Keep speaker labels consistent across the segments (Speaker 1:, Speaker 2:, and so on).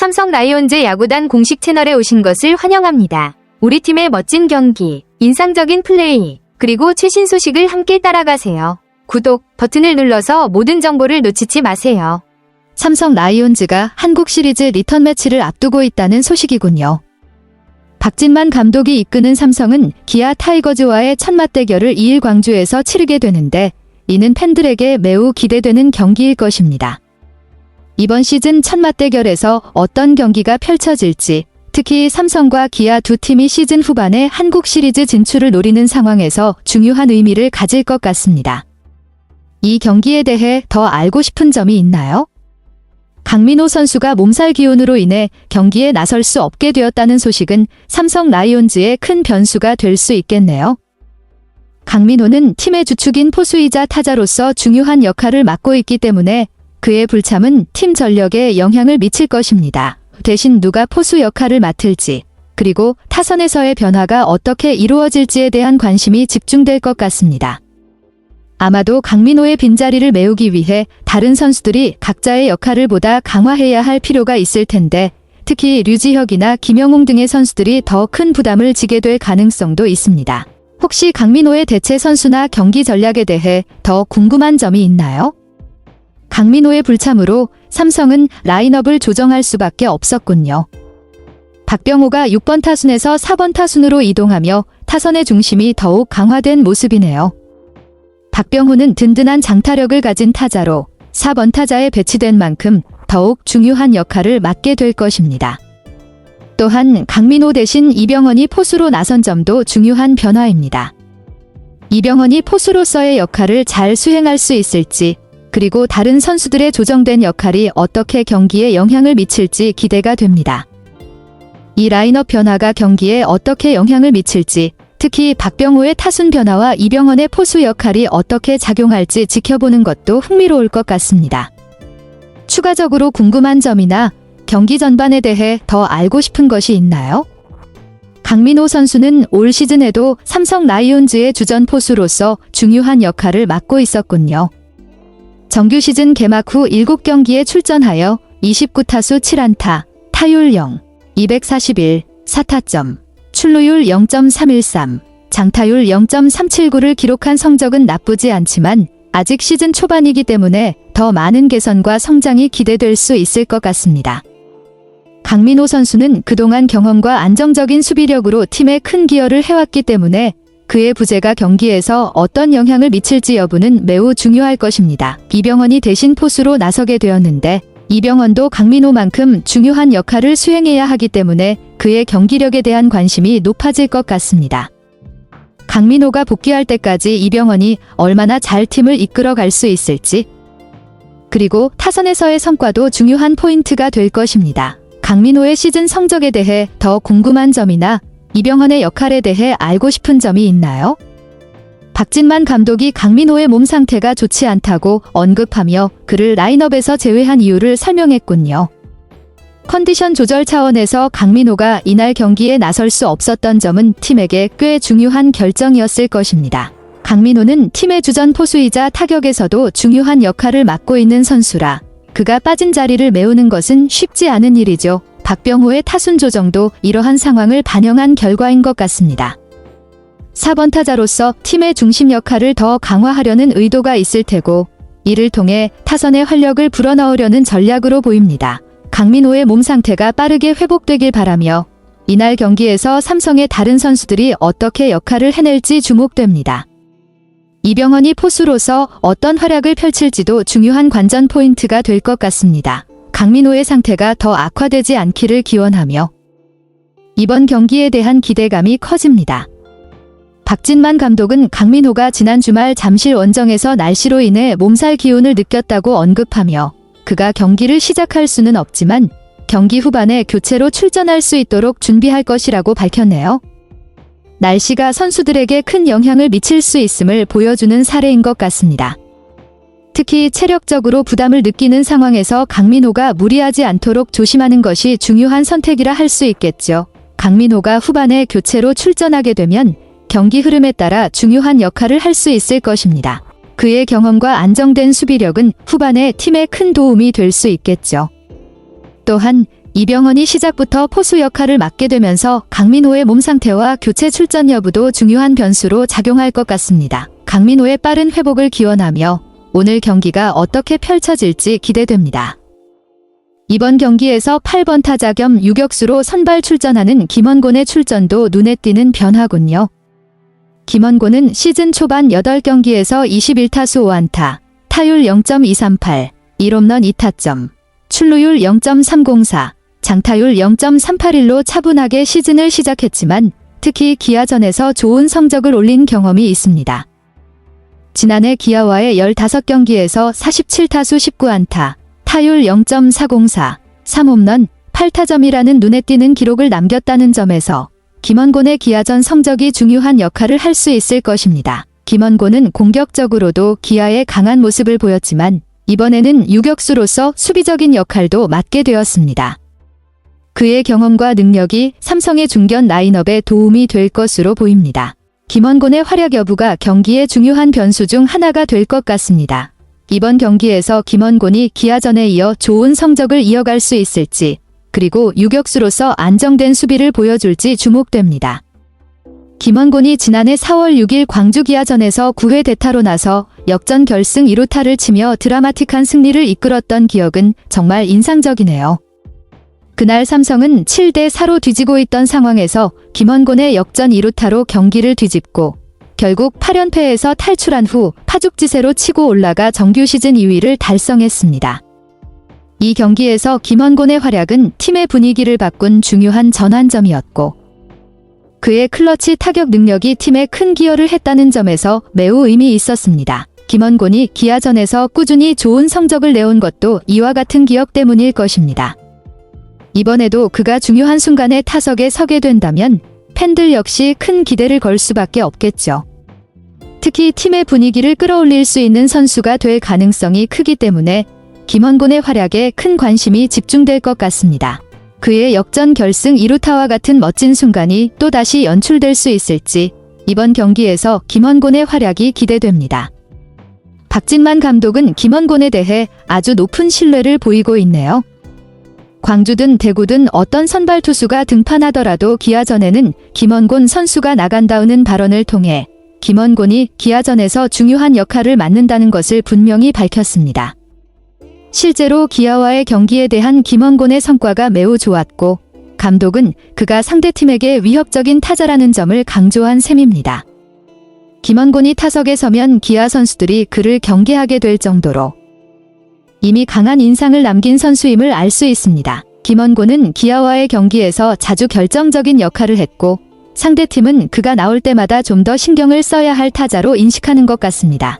Speaker 1: 삼성 라이온즈 야구단 공식 채널에 오신 것을 환영합니다. 우리 팀의 멋진 경기, 인상적인 플레이, 그리고 최신 소식을 함께 따라가세요. 구독 버튼을 눌러서 모든 정보를 놓치지 마세요.
Speaker 2: 삼성 라이온즈가 한국 시리즈 리턴 매치를 앞두고 있다는 소식이군요. 박진만 감독이 이끄는 삼성은 기아 타이거즈와의 첫 맞대결을 2일 광주에서 치르게 되는데 이는 팬들에게 매우 기대되는 경기일 것입니다. 이번 시즌 첫 맞대결에서 어떤 경기가 펼쳐질지, 특히 삼성과 기아 두 팀이 시즌 후반에 한국 시리즈 진출을 노리는 상황에서 중요한 의미를 가질 것 같습니다. 이 경기에 대해 더 알고 싶은 점이 있나요? 강민호 선수가 몸살 기운으로 인해 경기에 나설 수 없게 되었다는 소식은 삼성 라이온즈의 큰 변수가 될 수 있겠네요. 강민호는 팀의 주축인 포수이자 타자로서 중요한 역할을 맡고 있기 때문에 그의 불참은 팀 전력에 영향을 미칠 것입니다. 대신 누가 포수 역할을 맡을지, 그리고 타선에서의 변화가 어떻게 이루어질지에 대한 관심이 집중될 것 같습니다. 아마도 강민호의 빈자리를 메우기 위해 다른 선수들이 각자의 역할을 보다 강화해야 할 필요가 있을 텐데, 특히 류지혁이나 김영웅 등의 선수들이 더 큰 부담을 지게 될 가능성도 있습니다. 혹시 강민호의 대체 선수나 경기 전략에 대해 더 궁금한 점이 있나요? 강민호의 불참으로 삼성은 라인업을 조정할 수밖에 없었군요. 박병호가 6번 타순에서 4번 타순으로 이동하며 타선의 중심이 더욱 강화된 모습이네요. 박병호는 든든한 장타력을 가진 타자로 4번 타자에 배치된 만큼 더욱 중요한 역할을 맡게 될 것입니다. 또한 강민호 대신 이병헌이 포수로 나선 점도 중요한 변화입니다. 이병헌이 포수로서의 역할을 잘 수행할 수 있을지, 그리고 다른 선수들의 조정된 역할이 어떻게 경기에 영향을 미칠지 기대가 됩니다. 이 라인업 변화가 경기에 어떻게 영향을 미칠지, 특히 박병호의 타순 변화와 이병헌의 포수 역할이 어떻게 작용할지 지켜보는 것도 흥미로울 것 같습니다. 추가적으로 궁금한 점이나 경기 전반에 대해 더 알고 싶은 것이 있나요? 강민호 선수는 올 시즌에도 삼성 라이온즈의 주전 포수로서 중요한 역할을 맡고 있었군요. 정규 시즌 개막 후 7경기에 출전하여 29타수 7안타, 타율 0, 241, 4타점, 출루율 0.313, 장타율 0.379를 기록한 성적은 나쁘지 않지만 아직 시즌 초반이기 때문에 더 많은 개선과 성장이 기대될 수 있을 것 같습니다. 강민호 선수는 그동안 경험과 안정적인 수비력으로 팀에 큰 기여를 해왔기 때문에 그의 부재가 경기에서 어떤 영향을 미칠지 여부는 매우 중요할 것입니다. 이병헌이 대신 포수로 나서게 되었는데 이병헌도 강민호만큼 중요한 역할을 수행해야 하기 때문에 그의 경기력에 대한 관심이 높아질 것 같습니다. 강민호가 복귀할 때까지 이병헌이 얼마나 잘 팀을 이끌어갈 수 있을지, 그리고 타선에서의 성과도 중요한 포인트가 될 것입니다. 강민호의 시즌 성적에 대해 더 궁금한 점이나 이병헌의 역할에 대해 알고 싶은 점이 있나요? 박진만 감독이 강민호의 몸 상태가 좋지 않다고 언급하며 그를 라인업에서 제외한 이유를 설명했군요. 컨디션 조절 차원에서 강민호가 이날 경기에 나설 수 없었던 점은 팀에게 꽤 중요한 결정이었을 것입니다. 강민호는 팀의 주전 포수이자 타격에서도 중요한 역할을 맡고 있는 선수라 그가 빠진 자리를 메우는 것은 쉽지 않은 일이죠. 박병호의 타순 조정도 이러한 상황을 반영한 결과인 것 같습니다. 4번 타자로서 팀의 중심 역할을 더 강화하려는 의도가 있을 테고, 이를 통해 타선의 활력을 불어넣으려는 전략으로 보입니다. 강민호의 몸 상태가 빠르게 회복되길 바라며 이날 경기에서 삼성의 다른 선수들이 어떻게 역할을 해낼지 주목됩니다. 이병헌이 포수로서 어떤 활약을 펼칠지도 중요한 관전 포인트가 될 것 같습니다. 강민호의 상태가 더 악화되지 않기를 기원하며 이번 경기에 대한 기대감이 커집니다. 박진만 감독은 강민호가 지난 주말 잠실 원정에서 날씨로 인해 몸살 기운을 느꼈다고 언급하며 그가 경기를 시작할 수는 없지만 경기 후반에 교체로 출전할 수 있도록 준비할 것이라고 밝혔네요. 날씨가 선수들에게 큰 영향을 미칠 수 있음을 보여주는 사례인 것 같습니다. 특히 체력적으로 부담을 느끼는 상황에서 강민호가 무리하지 않도록 조심하는 것이 중요한 선택이라 할 수 있겠죠. 강민호가 후반에 교체로 출전하게 되면 경기 흐름에 따라 중요한 역할을 할 수 있을 것입니다. 그의 경험과 안정된 수비력은 후반에 팀에 큰 도움이 될 수 있겠죠. 또한 이병헌이 시작부터 포수 역할을 맡게 되면서 강민호의 몸 상태와 교체 출전 여부도 중요한 변수로 작용할 것 같습니다. 강민호의 빠른 회복을 기원하며 오늘 경기가 어떻게 펼쳐질지 기대됩니다. 이번 경기에서 8번 타자 겸 유격수로 선발 출전하는 김원곤의 출전도 눈에 띄는 변화군요. 김원곤은 시즌 초반 8경기에서 21타수 5안타, 타율 0.238, 1홈런 2타점, 출루율 0.304, 장타율 0.381로 차분하게 시즌을 시작했지만 특히 기아전에서 좋은 성적을 올린 경험이 있습니다. 지난해 기아와의 15경기에서 47타수 19안타, 타율 0.404, 3홈런, 8타점이라는 눈에 띄는 기록을 남겼다는 점에서 김원곤의 기아전 성적이 중요한 역할을 할 수 있을 것입니다. 김원곤은 공격적으로도 기아의 강한 모습을 보였지만 이번에는 유격수로서 수비적인 역할도 맡게 되었습니다. 그의 경험과 능력이 삼성의 중견 라인업에 도움이 될 것으로 보입니다. 김원곤의 활약 여부가 경기의 중요한 변수 중 하나가 될 것 같습니다. 이번 경기에서 김원곤이 기아전에 이어 좋은 성적을 이어갈 수 있을지, 그리고 유격수로서 안정된 수비를 보여줄지 주목됩니다. 김원곤이 지난해 4월 6일 광주 기아전에서 9회 대타로 나서 역전 결승 2루타를 치며 드라마틱한 승리를 이끌었던 기억은 정말 인상적이네요. 그날 삼성은 7대4로 뒤지고 있던 상황에서 김원곤의 역전 2루타로 경기를 뒤집고 결국 8연패에서 탈출한 후 파죽지세로 치고 올라가 정규 시즌 2위를 달성했습니다. 이 경기에서 김원곤의 활약은 팀의 분위기를 바꾼 중요한 전환점이었고 그의 클러치 타격 능력이 팀에 큰 기여를 했다는 점에서 매우 의미 있었습니다. 김원곤이 기아전에서 꾸준히 좋은 성적을 내온 것도 이와 같은 기억 때문일 것입니다. 이번에도 그가 중요한 순간에 타석에 서게 된다면 팬들 역시 큰 기대를 걸 수밖에 없겠죠. 특히 팀의 분위기를 끌어올릴 수 있는 선수가 될 가능성이 크기 때문에 김원곤의 활약에 큰 관심이 집중될 것 같습니다. 그의 역전 결승 2루타와 같은 멋진 순간이 또다시 연출될 수 있을지 이번 경기에서 김원곤의 활약이 기대됩니다. 박진만 감독은 김원곤에 대해 아주 높은 신뢰를 보이고 있네요. 광주든 대구든 어떤 선발 투수가 등판하더라도 기아전에는 김원곤 선수가 나간다는 발언을 통해 김원곤이 기아전에서 중요한 역할을 맡는다는 것을 분명히 밝혔습니다. 실제로 기아와의 경기에 대한 김원곤의 성과가 매우 좋았고 감독은 그가 상대팀에게 위협적인 타자라는 점을 강조한 셈입니다. 김원곤이 타석에 서면 기아 선수들이 그를 경계하게 될 정도로 이미 강한 인상을 남긴 선수임을 알 수 있습니다. 김원곤은 기아와의 경기에서 자주 결정적인 역할을 했고 상대팀은 그가 나올 때마다 좀 더 신경을 써야 할 타자로 인식하는 것 같습니다.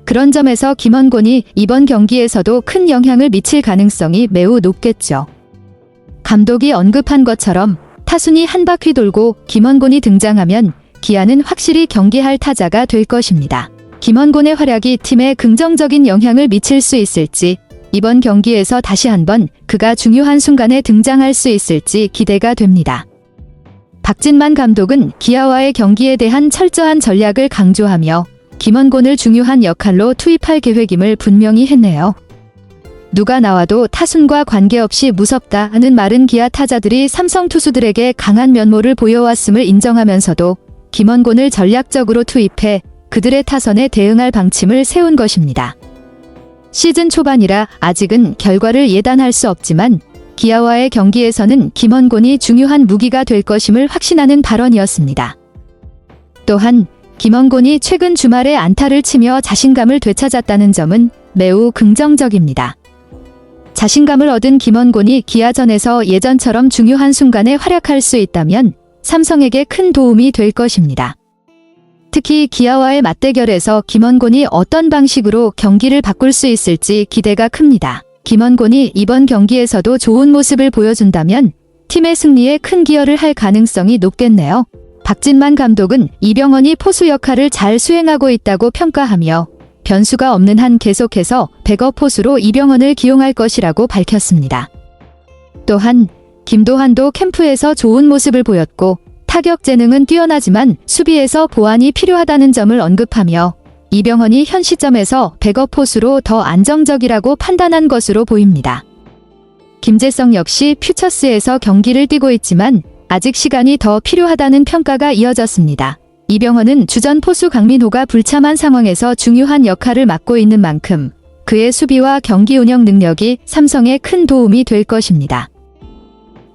Speaker 2: 그런 점에서 김원곤이 이번 경기에서도 큰 영향을 미칠 가능성이 매우 높겠죠. 감독이 언급한 것처럼 타순이 한 바퀴 돌고 김원곤이 등장하면 기아는 확실히 경계할 타자가 될 것입니다. 김원곤의 활약이 팀에 긍정적인 영향을 미칠 수 있을지 이번 경기에서 다시 한번 그가 중요한 순간에 등장할 수 있을지 기대가 됩니다. 박진만 감독은 기아와의 경기에 대한 철저한 전략을 강조하며 김원곤을 중요한 역할로 투입할 계획임을 분명히 했네요. 누가 나와도 타순과 관계없이 무섭다는 말은 기아 타자들이 삼성 투수들에게 강한 면모를 보여왔음을 인정하면서도 김원곤을 전략적으로 투입해 그들의 타선에 대응할 방침을 세운 것입니다. 시즌 초반이라 아직은 결과를 예단할 수 없지만 기아와의 경기에서는 김원곤이 중요한 무기가 될 것임을 확신하는 발언이었습니다. 또한 김원곤이 최근 주말에 안타를 치며 자신감을 되찾았다는 점은 매우 긍정적입니다. 자신감을 얻은 김원곤이 기아전에서 예전처럼 중요한 순간에 활약할 수 있다면 삼성에게 큰 도움이 될 것입니다. 특히 기아와의 맞대결에서 김원곤이 어떤 방식으로 경기를 바꿀 수 있을지 기대가 큽니다. 김원곤이 이번 경기에서도 좋은 모습을 보여준다면 팀의 승리에 큰 기여를 할 가능성이 높겠네요. 박진만 감독은 이병헌이 포수 역할을 잘 수행하고 있다고 평가하며 변수가 없는 한 계속해서 백업 포수로 이병헌을 기용할 것이라고 밝혔습니다. 또한 김도환도 캠프에서 좋은 모습을 보였고 타격 재능은 뛰어나지만 수비에서 보완이 필요하다는 점을 언급하며 이병헌이 현 시점에서 백업 포수로 더 안정적이라고 판단한 것으로 보입니다. 김재성 역시 퓨처스에서 경기를 뛰고 있지만 아직 시간이 더 필요하다는 평가가 이어졌습니다. 이병헌은 주전 포수 강민호가 불참한 상황에서 중요한 역할을 맡고 있는 만큼 그의 수비와 경기 운영 능력이 삼성에 큰 도움이 될 것입니다.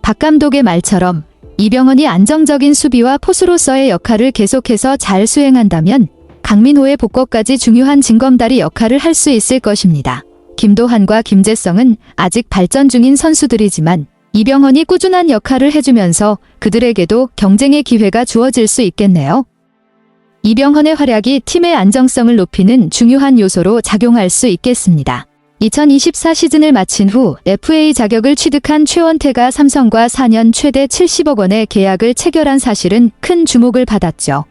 Speaker 2: 박 감독의 말처럼 이병헌이 안정적인 수비와 포수로서의 역할을 계속해서 잘 수행한다면 강민호의 복권까지 중요한 징검다리 역할을 할 수 있을 것입니다. 김도환과 김재성은 아직 발전 중인 선수들이지만 이병헌이 꾸준한 역할을 해주면서 그들에게도 경쟁의 기회가 주어질 수 있겠네요. 이병헌의 활약이 팀의 안정성을 높이는 중요한 요소로 작용할 수 있겠습니다. 2024 시즌을 마친 후 FA 자격을 취득한 최원태가 삼성과 4년 최대 70억 원의 계약을 체결한 사실은 큰 주목을 받았죠.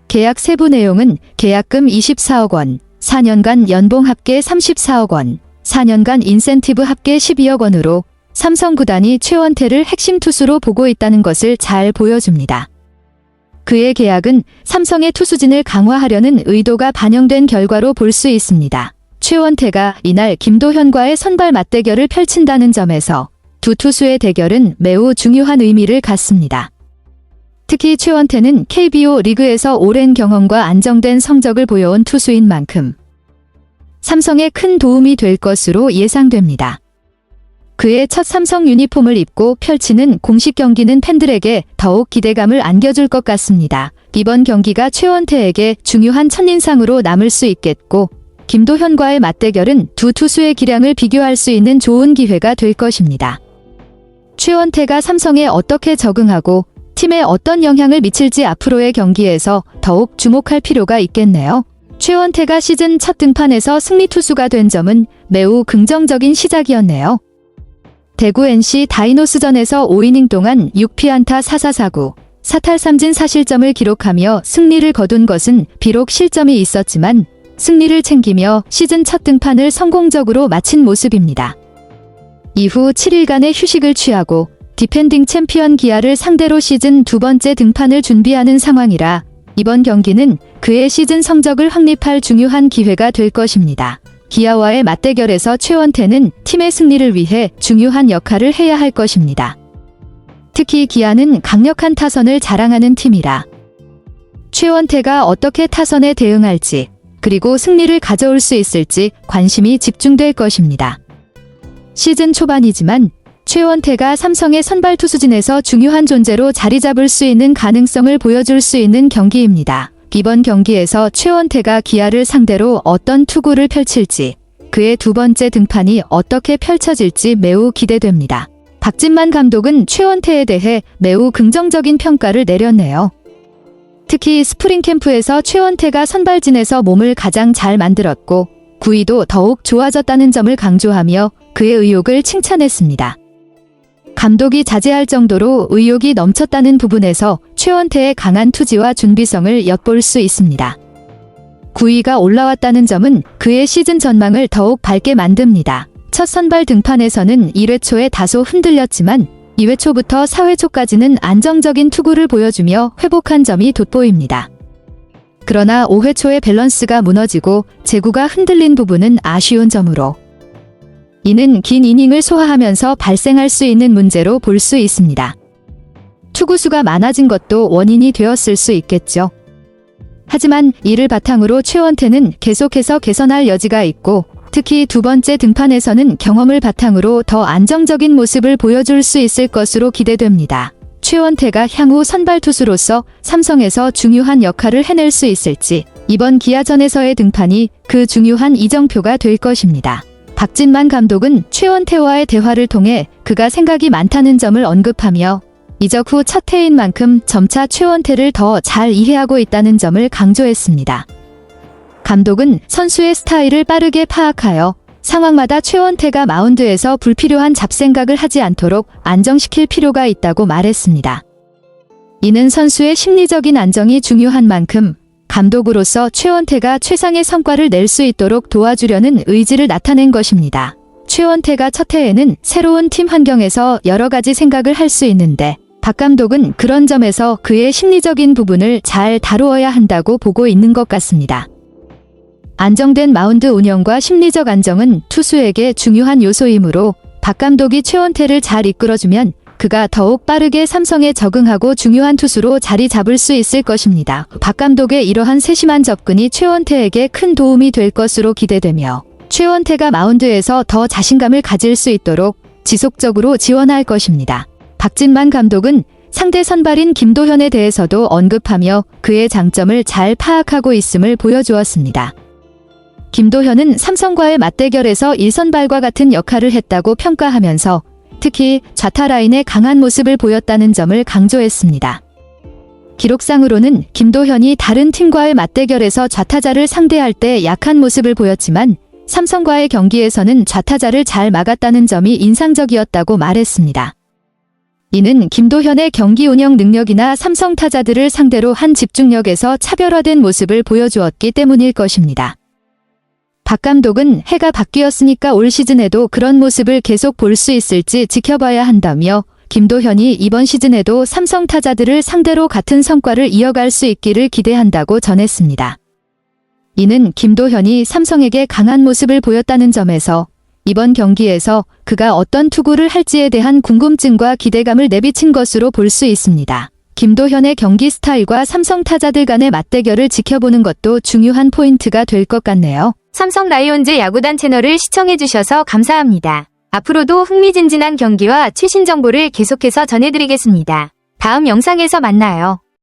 Speaker 2: 계약 세부 내용은 계약금 24억 원, 4년간 연봉 합계 34억 원, 4년간 인센티브 합계 12억 원으로 삼성 구단이 최원태를 핵심 투수로 보고 있다는 것을 잘 보여줍니다. 그의 계약은 삼성의 투수진을 강화하려는 의도가 반영된 결과로 볼 수 있습니다. 최원태가 이날 김도현과의 선발 맞대결을 펼친다는 점에서 두 투수의 대결은 매우 중요한 의미를 갖습니다. 특히 최원태는 KBO 리그에서 오랜 경험과 안정된 성적을 보여온 투수인 만큼 삼성에 큰 도움이 될 것으로 예상됩니다. 그의 첫 삼성 유니폼을 입고 펼치는 공식 경기는 팬들에게 더욱 기대감을 안겨줄 것 같습니다. 이번 경기가 최원태에게 중요한 첫인상으로 남을 수 있겠고 김도현과의 맞대결은 두 투수의 기량을 비교할 수 있는 좋은 기회가 될 것입니다. 최원태가 삼성에 어떻게 적응하고 팀에 어떤 영향을 미칠지 앞으로의 경기에서 더욱 주목할 필요가 있겠네요. 최원태가 시즌 첫 등판에서 승리 투수가 된 점은 매우 긍정적인 시작이었네요. 대구 NC 다이노스전에서 5이닝 동안 6피안타 4사사구, 4탈3진 4실점을 기록하며 승리를 거둔 것은 비록 실점이 있었지만 승리를 챙기며 시즌 첫 등판을 성공적으로 마친 모습입니다. 이후 7일간의 휴식을 취하고 디펜딩 챔피언 기아를 상대로 시즌 두 번째 등판을 준비하는 상황이라 이번 경기는 그의 시즌 성적을 확립할 중요한 기회가 될 것입니다. 기아와의 맞대결에서 최원태는 팀의 승리를 위해 중요한 역할을 해야 할 것입니다. 특히 기아는 강력한 타선을 자랑하는 팀이라 최원태가 어떻게 타선에 대응할지 그리고 승리를 가져올 수 있을지 관심이 집중될 것입니다. 시즌 초반이지만 최원태가 삼성의 선발 투수진에서 중요한 존재로 자리 잡을 수 있는 가능성을 보여줄 수 있는 경기입니다. 이번 경기에서 최원태가 기아를 상대로 어떤 투구를 펼칠지, 그의 두 번째 등판이 어떻게 펼쳐질지 매우 기대됩니다. 박진만 감독은 최원태에 대해 매우 긍정적인 평가를 내렸네요. 특히 스프링 캠프에서 최원태가 선발진에서 몸을 가장 잘 만들었고 구위도 더욱 좋아졌다는 점을 강조하며 그의 의욕을 칭찬했습니다. 감독이 자제할 정도로 의욕이 넘쳤다는 부분에서 최원태의 강한 투지와 준비성을 엿볼 수 있습니다. 구위가 올라왔다는 점은 그의 시즌 전망을 더욱 밝게 만듭니다. 첫 선발 등판에서는 1회 초에 다소 흔들렸지만 2회 초부터 4회 초까지는 안정적인 투구를 보여주며 회복한 점이 돋보입니다. 그러나 5회 초에 밸런스가 무너지고 제구가 흔들린 부분은 아쉬운 점으로 이는 긴 이닝을 소화하면서 발생할 수 있는 문제로 볼 수 있습니다. 투구수가 많아진 것도 원인이 되었을 수 있겠죠. 하지만 이를 바탕으로 최원태는 계속해서 개선할 여지가 있고 특히 두 번째 등판에서는 경험을 바탕으로 더 안정적인 모습을 보여줄 수 있을 것으로 기대됩니다. 최원태가 향후 선발 투수로서 삼성에서 중요한 역할을 해낼 수 있을지 이번 기아전에서의 등판이 그 중요한 이정표가 될 것입니다. 박진만 감독은 최원태와의 대화를 통해 그가 생각이 많다는 점을 언급하며 이적 후 첫 해인 만큼 점차 최원태를 더 잘 이해하고 있다는 점을 강조했습니다. 감독은 선수의 스타일을 빠르게 파악하여 상황마다 최원태가 마운드에서 불필요한 잡생각을 하지 않도록 안정시킬 필요가 있다고 말했습니다. 이는 선수의 심리적인 안정이 중요한 만큼 감독으로서 최원태가 최상의 성과를 낼 수 있도록 도와주려는 의지를 나타낸 것입니다. 최원태가 첫 해에는 새로운 팀 환경에서 여러 가지 생각을 할 수 있는데 박 감독은 그런 점에서 그의 심리적인 부분을 잘 다루어야 한다고 보고 있는 것 같습니다. 안정된 마운드 운영과 심리적 안정은 투수에게 중요한 요소이므로 박 감독이 최원태를 잘 이끌어주면 그가 더욱 빠르게 삼성에 적응하고 중요한 투수로 자리 잡을 수 있을 것입니다. 박 감독의 이러한 세심한 접근이 최원태에게 큰 도움이 될 것으로 기대되며 최원태가 마운드에서 더 자신감을 가질 수 있도록 지속적으로 지원할 것입니다. 박진만 감독은 상대 선발인 김도현에 대해서도 언급하며 그의 장점을 잘 파악하고 있음을 보여주었습니다. 김도현은 삼성과의 맞대결에서 1선발과 같은 역할을 했다고 평가하면서 특히 좌타 라인에 강한 모습을 보였다는 점을 강조했습니다. 기록상으로는 김도현이 다른 팀과의 맞대결에서 좌타자를 상대할 때 약한 모습을 보였지만 삼성과의 경기에서는 좌타자를 잘 막았다는 점이 인상적이었다고 말했습니다. 이는 김도현의 경기 운영 능력이나 삼성 타자들을 상대로 한 집중력에서 차별화된 모습을 보여주었기 때문일 것입니다. 박 감독은 해가 바뀌었으니까 올 시즌에도 그런 모습을 계속 볼 수 있을지 지켜봐야 한다며 김도현이 이번 시즌에도 삼성 타자들을 상대로 같은 성과를 이어갈 수 있기를 기대한다고 전했습니다. 이는 김도현이 삼성에게 강한 모습을 보였다는 점에서 이번 경기에서 그가 어떤 투구를 할지에 대한 궁금증과 기대감을 내비친 것으로 볼 수 있습니다. 김도현의 경기 스타일과 삼성 타자들 간의 맞대결을 지켜보는 것도 중요한 포인트가 될 것 같네요.
Speaker 1: 삼성 라이온즈 야구단 채널을 시청해주셔서 감사합니다. 앞으로도 흥미진진한 경기와 최신 정보를 계속해서 전해드리겠습니다. 다음 영상에서 만나요.